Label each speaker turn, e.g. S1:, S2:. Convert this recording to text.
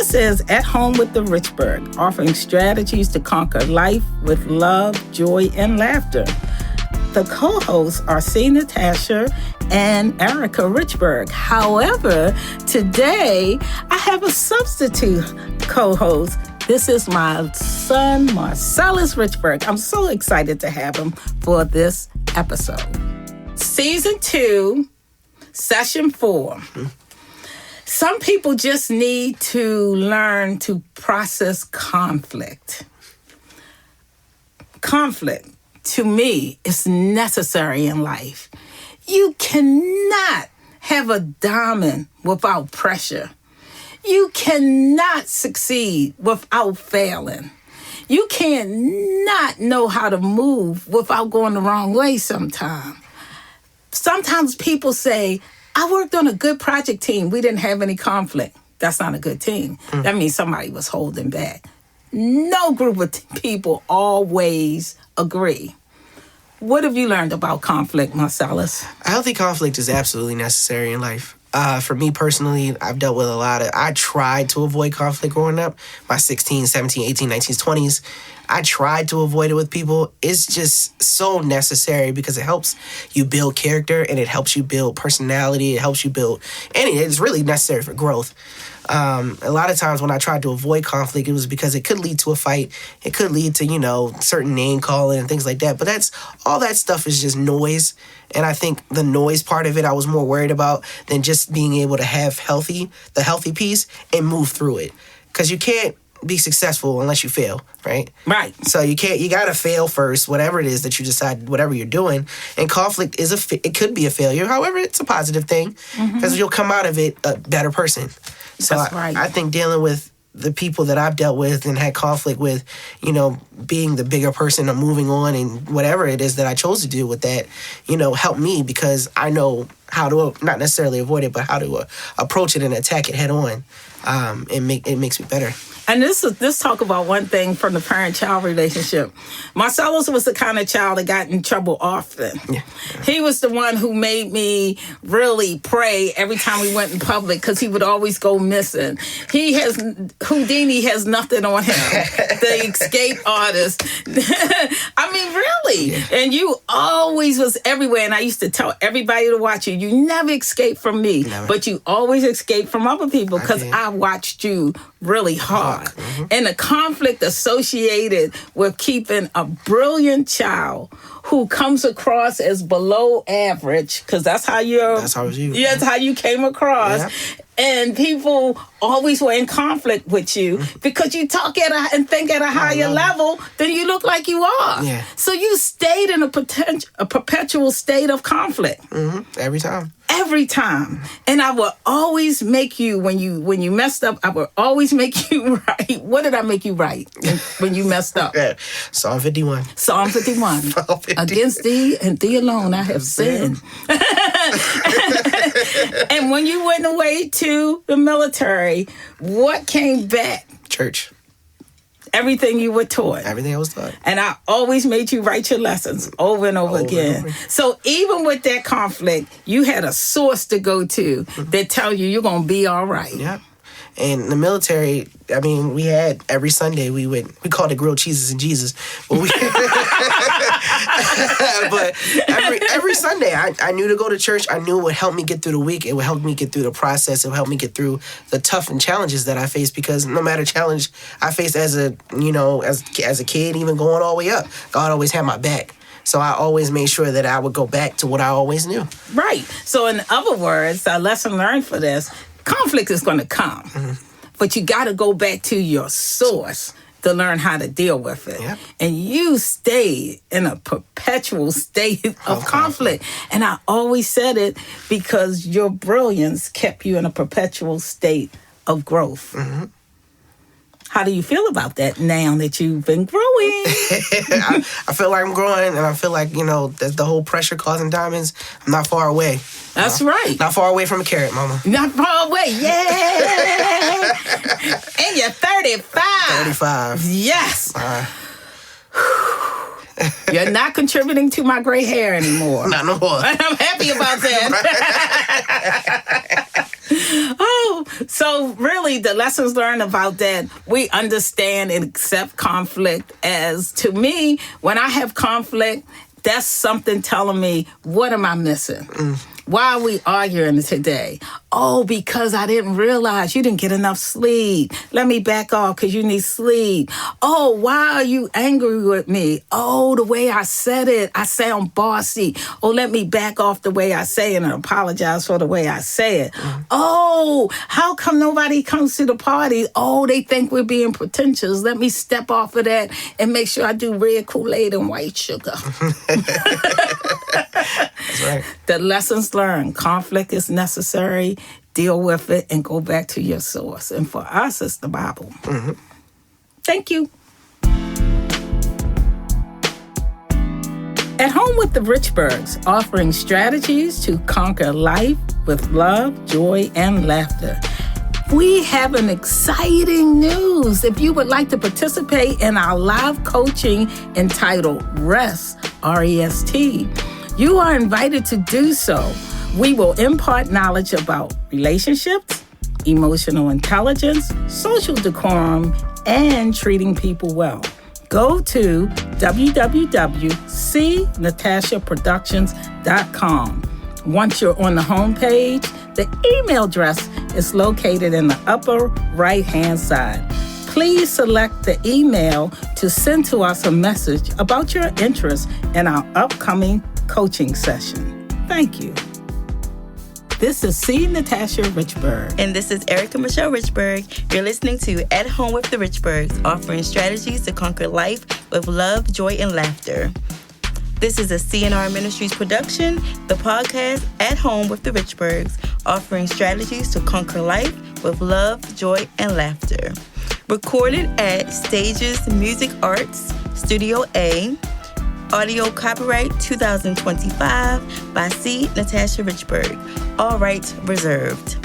S1: This is At Home with the Richburg, offering strategies to conquer life with love, joy, and laughter. The co-hosts are NaTasha and Ericka Richburg. However, today I have a substitute co-host. This is my son, Marcellus Richburg. I'm so excited to have him for this episode. Season 2, Session 4. Some people just need to learn to process conflict. Conflict, to me, is necessary in life. You cannot have a diamond without pressure. You cannot succeed without failing. You cannot know how to move without going the wrong way sometimes. Sometimes people say, I worked on a good project team. We didn't have any conflict. That's not a good team. That means somebody was holding back. No group of people always agree. What have you learned about conflict, Marcellus?
S2: Healthy conflict is absolutely necessary in life. For me personally, I've dealt with I tried to avoid conflict growing up. My 16, 17, 18, 19, 20s. I tried to avoid it with people. It's just so necessary because it helps you build character and it helps you build personality. It helps you build, and it's really necessary for growth. A lot of times when I tried to avoid conflict, it was because it could lead to a fight. It could lead to, certain name calling and things like that. But all that stuff is just noise. And I think the noise part of it, I was more worried about than just being able to have the healthy piece and move through it. Because you can't be successful unless you fail, right?
S1: Right.
S2: So you gotta fail first, whatever it is that you decide, whatever you're doing. And conflict it could be a failure. However, it's a positive thing because you'll come out of it a better person. So
S1: That's right.
S2: I think dealing with the people that I've dealt with and had conflict with, being the bigger person or moving on and whatever it is that I chose to do with that, helped me because I know how to not necessarily avoid it, but how to approach it and attack it head on. It makes me better.
S1: And this talk about one thing from the parent-child relationship. Marcellus was the kind of child that got in trouble often. Yeah. He was the one who made me really pray every time we went in public because he would always go missing. Houdini has nothing on him. The escape artist. I mean, really. Yeah. And you always was everywhere. And I used to tell everybody to watch you. You never escaped from me. Never. But you always escaped from other people because I watched you really hard. And the conflict associated with keeping a brilliant child who comes across as below average, because that's how that's how you came across. Yeah. And people always were in conflict with you because you talk and think at a higher level than you look like you are. Yeah. So you stayed in a perpetual state of conflict.
S2: Every time.
S1: Every time. And I will always make you, when you messed up, I will always make you right. What did I make you right when you messed up?
S2: Psalm 51.
S1: Psalm 51. Against thee and thee alone I have sinned. And when you went away to the military, what came back?
S2: Church.
S1: Everything you were taught.
S2: Everything I was taught.
S1: And I always made you write your lessons over and over again. So even with that conflict, you had a source to go to that tell you you're going to be all right.
S2: Yeah. And the military, we had every Sunday we called it grilled cheeses and Jesus. But every Sunday I knew to go to church. I knew it would help me get through the week. It would help me get through the process. It would help me get through the tough and challenges that I faced because no matter challenge I faced as a kid, even going all the way up, God always had my back. So I always made sure that I would go back to what I always knew.
S1: Right. So in other words, a lesson learned for this, conflict is going to come, but you got to go back to your source to learn how to deal with it. Yep. And you stayed in a perpetual state of conflict. And I always said it because your brilliance kept you in a perpetual state of growth. How do you feel about that now that you've been growing?
S2: I feel like I'm growing, and I feel like, the whole pressure causing diamonds, I'm not far away.
S1: That's right.
S2: Not far away from a carrot, mama.
S1: Not far away, yeah. And you're 35.
S2: 35.
S1: Yes. You're not contributing to my gray hair anymore.
S2: Not no more.
S1: I'm happy about that. Oh, so really, really, the lessons learned about that, we understand and accept conflict as, to me, when I have conflict, that's something telling me, what am I missing? Why are we arguing today? Oh, because I didn't realize you didn't get enough sleep. Let me back off because you need sleep. Oh, why are you angry with me? Oh, the way I said it, I sound bossy. Oh, let me back off the way I say it and apologize for the way I say it. Oh, how come nobody comes to the party? Oh, they think we're being pretentious. Let me step off of that and make sure I do red Kool-Aid and white sugar.
S2: That's right.
S1: The lessons learned. Conflict is necessary. Deal with it and go back to your source. And for us, it's the Bible. Thank you. At Home with the Richburgs, offering strategies to conquer life with love, joy, and laughter. We have an exciting news. If you would like to participate in our live coaching entitled REST, R-E-S-T, you are invited to do so. We will impart knowledge about relationships, emotional intelligence, social decorum, and treating people well. Go to www.cnatashaproductions.com. Once you're on the homepage, the email address is located in the upper right-hand side. Please select the email to send to us a message about your interest in our upcoming coaching session. Thank you. This is NaTasha Richburg.
S3: And this is Ericka Michelle Richburg. You're listening to At Home with the Richburgs, offering strategies to conquer life with love, joy, and laughter. This is a CNR Ministries production, the podcast At Home with the Richburgs, offering strategies to conquer life with love, joy, and laughter. Recorded at Stages Music Arts, Studio A. Audio copyright 2025 by NaTasha Richburg. All rights reserved.